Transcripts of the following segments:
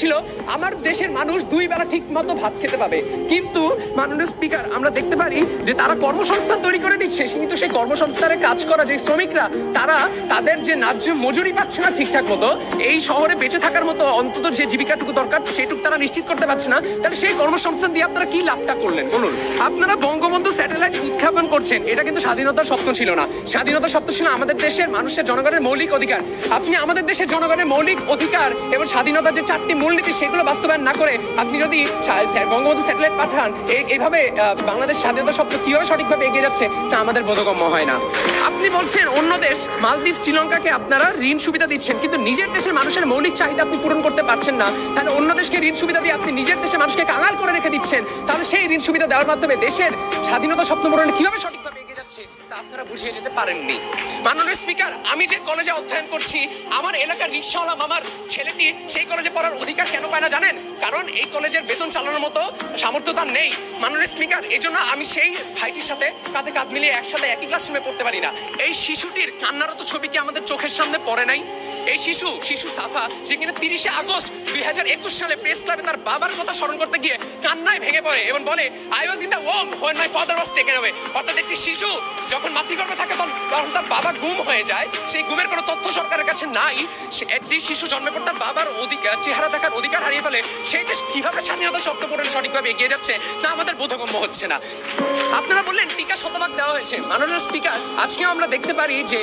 ছিল আমার দেশের মানুষ 2 বেলা ঠিক মতো ভাত খেতে পাবে। কিন্তু মাননীয় স্পিকার, আমরা দেখতে পারি যে তারা কর্মসংস্থান তৈরি করে দিচ্ছে, কিন্তু সেই কর্মসংস্থানে কাজ করা যে শ্রমিকরা তারা তাদের যে ন্যায্য মজুরি পাচ্ছে না ঠিকঠাক মতো, এই শহরে বেঁচে থাকার মতো অন্তত যে জীবিকাটুকু দরকার সেটুকু তারা নিশ্চিত করতে পারছে না। তাহলে সেই কর্মসংস্থান দিয়ে আপনারা কি লাভটা করলেন বলুন? আপনারা বঙ্গবন্ধু স্যাটেলাইট উৎক্ষেপণ করছেন, এটা কিন্তু স্বাধীনতার স্বপ্ন ছিল না। স্বাধীনতার স্বপ্ন ছিল আমাদের দেশের মানুষের জনগণের মৌলিক অধিকার। আপনি আমাদের দেশের জনগণের মৌলিক অধিকার এবং স্বাধীনতার যে 4টি মূলনীতি সেগুলো বাস্তবায়ন না করে আপনি যদি বঙ্গবন্ধু স্যাটেলাইট পাঠান, এইভাবে বাংলাদেশ স্বাধীনতার স্বপ্ন কিভাবে সঠিকভাবে এগিয়ে যাচ্ছে তা আমাদের বোধগম্য হয় না। আপনি বলছেন অন্য দেশ মালদ্বীপ, শ্রীলঙ্কাকে আপনারা ঋণ সুবিধা দিচ্ছেন, কিন্তু নিজের দেশের মানুষের মৌলিক চাহিদা আপনি পূরণ করতে পারছেন না। তাহলে অন্য দেশকে ঋণ সুবিধা দিয়ে আপনি নিজের দেশের মানুষকে কাঙাল করে রেখে দিচ্ছেন। তাহলে সেই ঋণ সুবিধা দেওয়ার মাধ্যমে দেশের স্বাধীনতা স্বপ্ন পূরণে কিভাবে সঠিকভাবে এগিয়ে যাচ্ছে তা আপনারা বুঝিয়ে যেতে পারেননি। মাননীয় স্পিকার, আমি যে কলেজে অধ্যয়ন করছি, আমার এলাকার রিক্সাওয়ালা মামার ছেলেটি সেই কলেজে পড়ার অধিকার কেন পায় না জানেন? কারণ এই কলেজের বেতন চালানোর মতো সামর্থ্য তার নেই। মাননীয় স্পিকার, এই জন্য আমি সেই ভাইটির সাথে কাঁধে কাঁধ মিলিয়ে একসাথে একই ক্লাসরুমে পড়তে পারি না। এই শিশুটির কান্নারত ছবি কি আমাদের চোখের সামনে পড়ে নাই? এই শিশু সাফা, যে কিনা 30শে আগস্ট 2021 সালে প্রেস ক্লাবে তার বাবার কথা স্মরণ করতে গিয়ে কান্নায় ভেঙে পড়ে এবং বলে, I was in the Om when my father was taken away। অর্থাৎ একটি শিশু যখন মাতৃগর্ভে থাকে তখন তার বাবা গুম হয়ে যায়, সেই গুমের কোনো তথ্য সরকারের কাছে নাই। একটি শিশু জন্মের পর তার বাবার অধিকার, চেহারা দেখার অধিকার হারিয়ে ফেলে। সেই দেশ কিভাবে স্বাধীনতার স্বপ্ন পূরণে সঠিকভাবে এগিয়ে যাচ্ছে তা আমাদের বোধগম্য হচ্ছে না। আপনারা বললেন টিকা শতভাগ দেওয়া হয়েছে। মাননীয় স্পিকার, আজকেও আমরা দেখতে পারি যে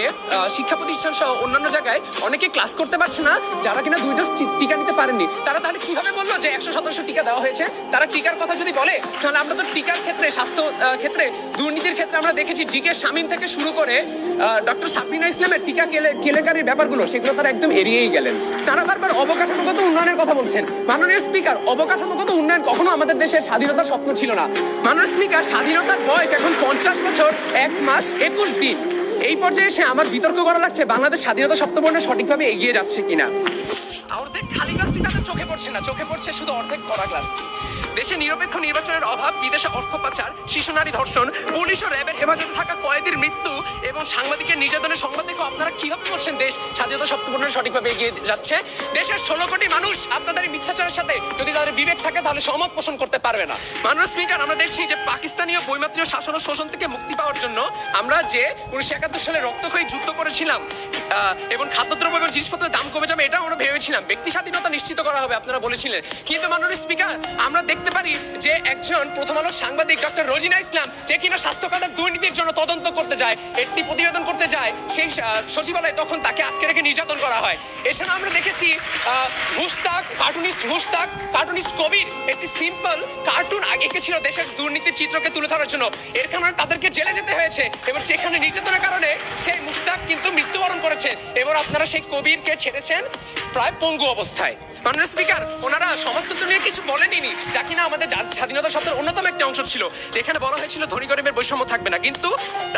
শিক্ষা প্রতিষ্ঠান সহ অন্যান্য জায়গায় অনেকে ক্লাস করতে পারছে না, যারা কিনা 2 ডোজ টিকা নিতে পারেননি। তারা তাহলে কিভাবে বললো যে 100% টিকা দেওয়া হয়েছে? তারা টিকার কথা যদি বলে, তাহলে আমরা তো টিকার ক্ষেত্রে, স্বাস্থ্য ক্ষেত্রে, দুর্নীতির ক্ষেত্রে আমরা দেখেছি জিকে শামীম থেকে শুরু করে ডক্টর সাবরিনা ইসলামের টিকা কেলেঙ্কারির ব্যাপারগুলো, সেগুলো তারা একদম এড়িয়েই গেলেন। তারা বারবার অবকাঠামোগত উন্নয়নের কথা বলছেন। মাননীয় স্পিকার, অবকাঠামোগত উন্নয়ন কখনো আমাদের দেশের স্বাধীনতার স্বপ্ন ছিল না। মাননীয় স্পিকার, স্বাধীনতার বয়স এখন 50 বছর 1 মাস 21 দিন। এই পর্যায়ে এসে আমার বিতর্ক করা লাগছে বাংলাদেশ স্বাধীনতা স্বপ্ন পূরণে সঠিকভাবে এগিয়ে যাচ্ছে কিনা। অর্ধেক খালি গ্লাসটি তাদের চোখে পড়ছে না, চোখে পড়ছে শুধু অর্ধেক ভরা গ্লাসটি। দেশে নিরপেক্ষ নির্বাচনের অভাব, বিদেশে অর্থ পাচার, শিশু নারী ধর্ষণ, পুলিশ ও র্যাবের হেফাজতে থাকা কয়েদির মৃত্যু এবং সাংবাদিকের নির্যাতনের সংবাদ দেখে আপনারা কিভাবে বলছেন দেশ স্বাধীনতা স্বপ্ন পূরণে সঠিকভাবে এগিয়ে যাচ্ছে? দেশের 16 কোটি মানুষ আপনাদের এই মিথ্যাচারের সাথে যদি তাদের বিবেক থাকে তাহলে সহমত পোষণ করতে পারবে না। মাননীয় স্পিকার, আমরা দেখছি যে পাকিস্তানীয় বৈমাত্রীয় শাসন ও শোষণ থেকে মুক্তি পাওয়ার জন্য আমরা যে 1971 সালে রক্তক্ষয়ী যুদ্ধ করেছিলাম এবং খাদ্যদ্রব্য এবং জিনিসপত্রের দাম কমে যাবে, এটাও আমরা ভেবেছিলাম। ব্যক্তি স্বাধীনতা নিশ্চিত করা হবে আপনারা বলেছিলেন। কিন্তু মাননীয় স্পিকার, আমরা দেখতে পারি যে একজন প্রথম আলোর সাংবাদিক ডক্টর রোজিনা ইসলাম, যে কিনা স্বাস্থ্য খাতের দুর্নীতির জন্য তদন্ত করতে যায়, একটি প্রতিবেদন করতে যায় সেই সচিবালয়ে, তখন তাকে আটকে রেখে নির্যাতন করা হয়। এছাড়া আমরা দেখেছি কার্টুনিস্ট কবির একটি সিম্পল কার্টুন এঁকেছিল দেশের দুর্নীতির চিত্রকে তুলে ধরার জন্য। এর কারণে তাদেরকে জেলে যেতে হয়েছে এবং সেখানে নির্যাতনের কারণে সেই মুস্তাক কিন্তু মৃত্যুবরণ করেছেন এবং আপনারা সেই কবিরকে ছেড়েছেন প্রায় পঙ্গু অবস্থায়। মাননীয় স্পিকার, ওনারা সমাজতন্ত্র নিয়ে কিছু বলেনি, যা কিনা আমাদের স্বাধীনতা শব্দের অন্যতম একটা অংশ ছিল, যেখানে বলা হয়েছিল ধনী গরিবের বৈষম্য থাকবে না। কিন্তু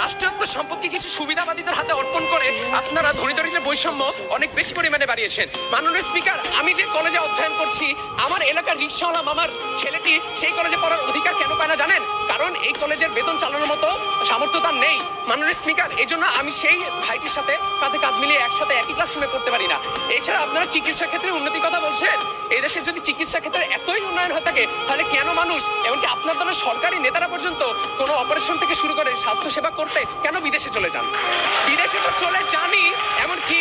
রাষ্ট্রায়ত্ত সম্পদকে কিছু সুবিধাবাদীদের হাতে অর্পণ করে আপনারা ধনী দরিদ্রের বৈষম্য অনেক বেশি পরিমাণে বাড়িয়েছেন। মাননীয় স্পিকার, আমি যে কলেজে অধ্যয়ন করছি, আমার এলাকার রিক্সাওয়ালা মামার ছেলেটি সেই কলেজে পড়ার অধিকার কেন পায় না জানেন? কারণ এই কলেজের বেতন চালানোর মতো সামর্থ্য তার নেই। মাননীয় স্পিকার, এই জন্য আমি সেই ভাইটির সাথে কাঁধে কাঁধ মিলিয়ে একসাথে একই ক্লাসরুমে পড়তে পারি না। এছাড়া আপনারা চিকিৎসা ক্ষেত্রে উন্নতির কথা বলছেন। এই দেশে যদি চিকিৎসা ক্ষেত্রে এতই উন্নয়ন হয়ে থাকে, তাহলে কেন মানুষ, এমনকি আপনার দলের সরকারি নেতারা পর্যন্ত কোনো অপারেশন থেকে শুরু করে স্বাস্থ্য সেবা করতে কেন বিদেশে চলে যান? বিদেশে তো চলে যানই, এমনকি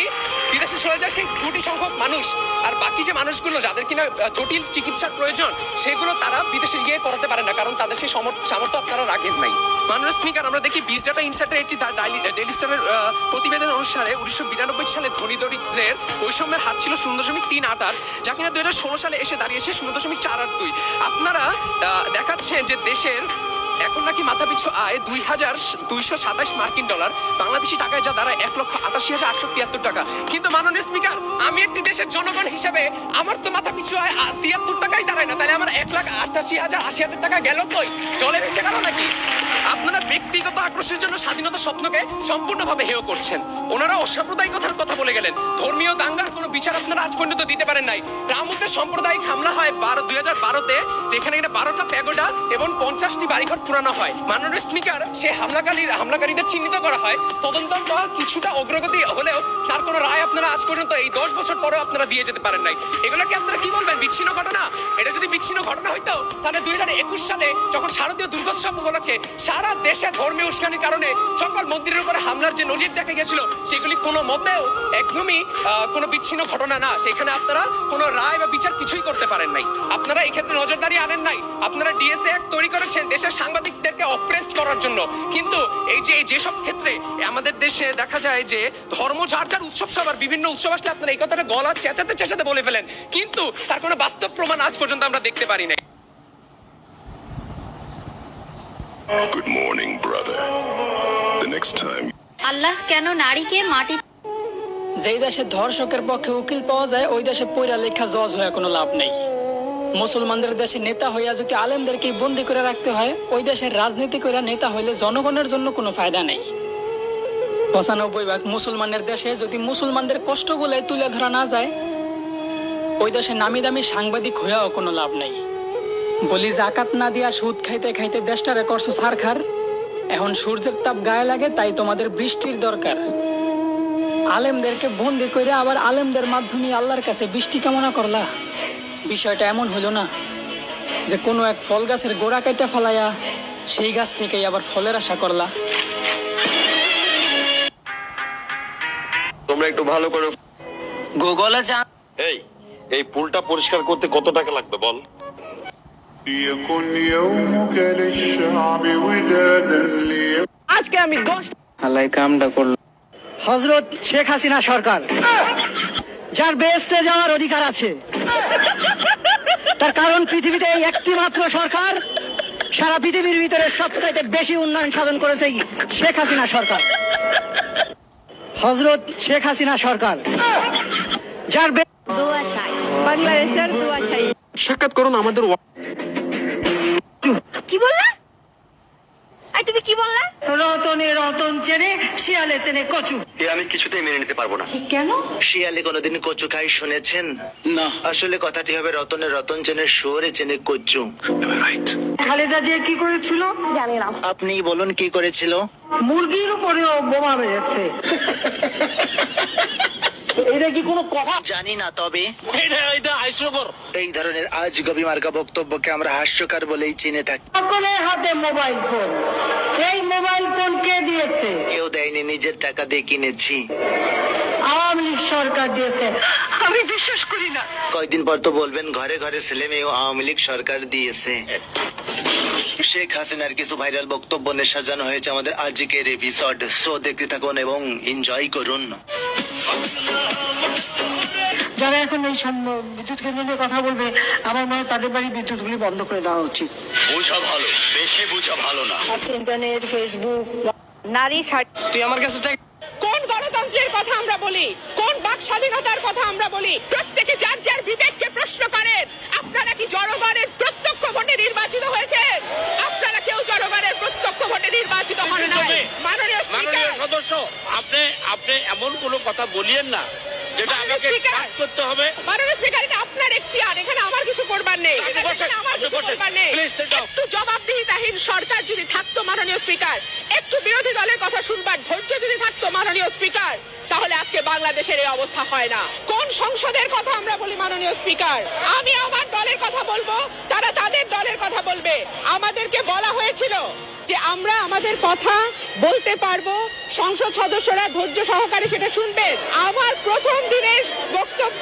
বিদেশে চলে যায় সেই কোটি সংখ্যক মানুষ, আর বাকি যে মানুষগুলো যাদের কিনা জটিল চিকিৎসার প্রয়োজন, সেগুলো তারা বিদেশে গিয়ে করাতে পারে না, কারণ তাদের সেই সামর্থ্য আপনারা রাখেন নাই। মাননীয় স্পিকার, আমরা দেখি বিজ ডাটা ইনসাইটের একটি ডেইলি স্টারের প্রতিবেদন অনুসারে 1992 সালে ধনী দরিদ্রের বৈষম্যের হার ছিল 0.388, যা কিনা 2016 সালে এসে দাঁড়িয়েছে 0.482। আপনারা দেখাচ্ছেন যে দেশের এখন নাকি মাথাপিছু আয় 2227 মার্কিন ডলার, বাংলাদেশি টাকায় যা দাঁড়ায় 1,88,873 টাকা। কিন্তু মাননীয় স্পিকার, আমি একটি দেশের জনগণ হিসেবে আমার তো মাথাপিছু আয় 73 টাকাই দাঁড়ায় না, তাহলে আমার 1,88,000 টাকা গেল কই? জলে ভেসে গেল নাকি? আপনারা ব্যক্তিগত আক্রোশের জন্য স্বাধীনতা স্বপ্নকে সম্পূর্ণভাবে হেয় করছেন। ওনারা অসাম্প্রদায়িকতার কথা বলে গেলেন। ধর্মীয় দাঙ্গার কোনো বিচার আপনারা আজ পর্যন্ত দিতে পারেন নাই। রামুতের সাম্প্রদায়িক হামলা হয় 2012-তে, যেখানে 12টা প্যাগোডা এবং 50টি বাড়িঘর কুড়ানো হয়। মাননীয় স্পিকার, সে হামলাকারীদের চিহ্নিত করা হয়, তদন্ত কিছুটা অগ্রগতি হলেও তার কোনো রায় আপনারা আজ পর্যন্ত এই 10 বছর পরেও আপনারা দিয়ে যেতে পারেন নাই। এগুলোকে আপনারা কি বলবেন? বিচ্ছিন্ন ঘটনা? এটা যদি বিচ্ছিন্ন ঘটনা হইতো তাহলে 2021 সালে যখন শারদীয় দুর্গোৎসব উপলক্ষে সারা দেশে ধর্মীয় উস্কানির কারণে সকল মন্দিরের উপরে হামলার যে নজির দেখা গেছিল, সেগুলি কোনো মতেও একদমই কোনো বিচ্ছিন্ন ঘটনা না। সেখানে আপনারা কোনো রায় বা বিচার কিছুই করতে পারেন নাই। আপনারা এই ক্ষেত্রে নজরদারি আনেন নাই। আপনারা ডিএসএ অ্যাক্ট তৈরি করেছেন দেশের সাংবাদিকদেরকে অপ্রেসড করার জন্য। কিন্তু যেসব ক্ষেত্রে আমাদের দেশে দেখা যায় যে ধর্ম যার যার উৎসব সবার বিভিন্ন উৎসব আসলে আপনারা এই কথাটা গলা চেঁচাতে বলে ফেলেন, কিন্তু তার কোনো বাস্তব প্রমাণ আজ পর্যন্ত আমরা দেখতে পারি নাই। Good morning, brother. The next time. আল্লাহ কেন নারীকে মাটি যেই দেশে ধর্ষকের পক্ষে উকিল পাওয়া যায় ওই দেশে পয়রা লেখা জজ হয়ে কোনো লাভ নেই। মুসলমানদের দেশে নেতা হইয়া যদি আলেমদেরকে বন্দি করে রাখতে হয়, ওই দেশের রাজনীতি করে নেতা হইলে জনগণের জন্য কোনো ফায়দা নেই। 95% মুসলমানের দেশে যদি মুসলমানদের কষ্টগুলো তুলে ধরা না যায়, ওই দেশে নামি দামি সাংবাদিক হইয়াও কোনো লাভ নেই। বলি জাকাত না দিয়া সুদ খাইতে খাইতে দেশটারে করছো ছারখার। এখন সূর্যের তাপ গায়ে লাগে, তাই তোমাদের বৃষ্টির দরকার। আলেমদেরকে বন্দি করে আবার আলেমদের মাধ্যমে আল্লাহর কাছে বৃষ্টি কামনা করলা। বিষয়টা এমন হলো না যে কোনো এক ফল গাছের গোড়া কেটে ফেলাইয়া সেই গাছ থেকেই আবার ফলের আশা করলা। তোমরা একটু ভালো করে গুগলে যা। এই পুলটা পরিষ্কার করতে কত টাকা লাগবে বল? يكن يومك للشعب ودادا ليوم আজকে আমি 10 আল্লাহ কামটা করল। হযরত শেখ হাসিনা সরকার, যার বেহেশতে যাওয়ার অধিকার আছে, তার কারণ পৃথিবীতে এই একটি মাত্র সরকার সারা পৃথিবীর ভিতরে সবচাইতে বেশি উন্নয়ন সাধন করেছে এই শেখ হাসিনা সরকার। হযরত শেখ হাসিনা সরকার, যার দোয়া চাই, বাংলাদেশের দোয়া চাই। সাক্ষাৎ করুন আমাদের। কি বললা? আই তুমি কি বললা? রতনে রতন চেনে, শিয়ালে চেনে কচু। আমি কিছুতেই মেনে নিতে পারবো না। কেন? শিয়ালে কোনোদিন কচু খাই শুনেছেন? না, আসলে কথাটি হবে রতনে রতন চেনে, শুয়োরে চেনে কচু। খালেদা জিয়া কি করেছিল জানি না। আপনি বলুন কি করেছিল? মুরগির উপরেও বোমা মেরেছে। এটা কি কোনো কথা? জানি না, তবে এই ধরনের আজগবি মার্কা বক্তব্যকে আমরা হাস্যকর বলেই চিনে থাকি। সকলের হাতে মোবাইল ফোন। এই মোবাইল ফোন কে দিয়েছে? কেউ দেয়নি, নিজের টাকা দিয়ে কিনেছি। আওয়ামী লীগ সরকার দিয়েছে। আমি বিশ্বাস করি না। কয়দিন পর তো বলবেন ঘরে ঘরে ছেলে মেয়েও আওয়ামী লীগ সরকার দিয়েছে। শেখ হাসিনার কিছু ভাইরাল বক্তব্য নিয়ে সাজানো হয়েছে আমাদের আজকের এপিসোড। সো দেখতে থাকুন এবং এনজয় করুন। যারা এখন এই বিদ্যুৎ কেন্দ্র নিয়ে কথা বলবে, আমার মনে হয় তাদের বাড়ি বিদ্যুৎগুলি বন্ধ করে দেওয়া উচিত। বুঝা ভালো, বেশি বুঝা ভালো না। ইন্টারনেট, ফেসবুক, নারী তুই আমার কাছে কোন গণতন্ত্রের কথা আমরা বলি? কোন বাক স্বাধীনতার কথা আমরা বলি? প্রত্যেকে যার যার বিবেককে প্রশ্ন করেন। আপনারা কি জনগণের প্রত্যক্ষ ভোটে নির্বাচিত হয়েছেন? আপনারা কেউ জনগণের প্রত্যক্ষ ভোটে নির্বাচিত হন নাই। মাননীয় স্পিকার, সদস্য, আপনি এমন কোনো কথা বলিয়েন না যেটা আমাকে পাস করতে হবে। মাননীয় স্পিকার, এটা আপনার এখতিয়ার, এখানে আমার কিছু করবার নেই। একটু জবাবদিহিতাহীন সরকার যদি থাকতো মাননীয় স্পিকার, একটু বিরোধী দলের কথা শুনবার ধৈর্য যদি থাকতো মাননীয় স্পিকার, তাহলে আজকে বাংলাদেশের এই অবস্থা হয় না। কোন সংসদের কথা আমরা বলি মাননীয় স্পিকার? আমি আমার দলের কথা বলবো, তারা তাদের দলের কথা বলবে। আমাদেরকে বলা হয়েছিল যে আমরা আমাদের কথা বলতে পারবো, সংসদ সদস্যরা ধৈর্য সহকারে সেটা শুনবেন। আমার প্রথম দিনের বক্তব্য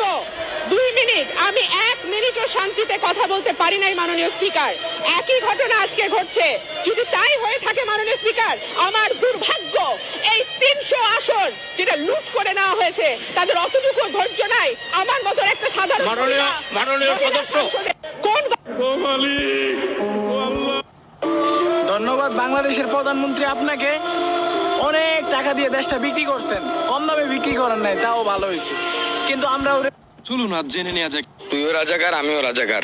2 মিনিট, আমি 1 মিনিটও শান্তিতে কথা বলতে পারি নাই মাননীয় স্পিকার। একই ঘটনা আজকে ঘটছে। যদি তাই হয়ে থাকে মাননীয় স্পিকার, আমার দুর্ভাগ্য এই 300 আসন যেটা লুট করে নেওয়া হয়েছে, তাদের অতটুকু ধৈর্য নাই আমার মতো একটা সাধারণ মাননীয় সদস্য। কোন ধন্যবাদ বাংলাদেশের প্রধানমন্ত্রী, আপনাকে অনেক টাকা দিয়ে দেশটা বিক্রি করছেন। কম দামে বিক্রি করেন নাই, তাও ভালো হয়েছে। কিন্তু আমরা চলুন আজ জেনে নেওয়া যাক। তুইও রাজাকার, আমিও রাজাকার।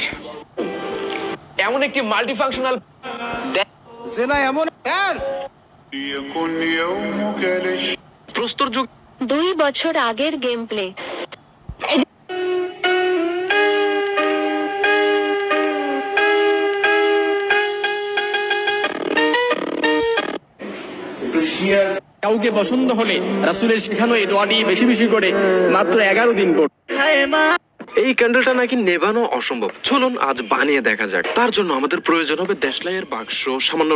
এমন একটি মাল্টিফাংশনাল জেনা এমন يكن يومك للشعب প্রস্তর যুগ 2 বছর আগের গেম প্লে। কাউকে পছন্দ হলে রাসূলের শেখানো এই দোয়াটি বেশি বেশি করে মাত্র 11 দিন পর। এই ক্যান্ডেলটা নাকি নেভানো অসম্ভব। চলুন আজ বানিয়ে দেখা যাক। তার জন্য আমাদের প্রয়োজন হবে দেশলাইয়ের বাক্স, সামান্য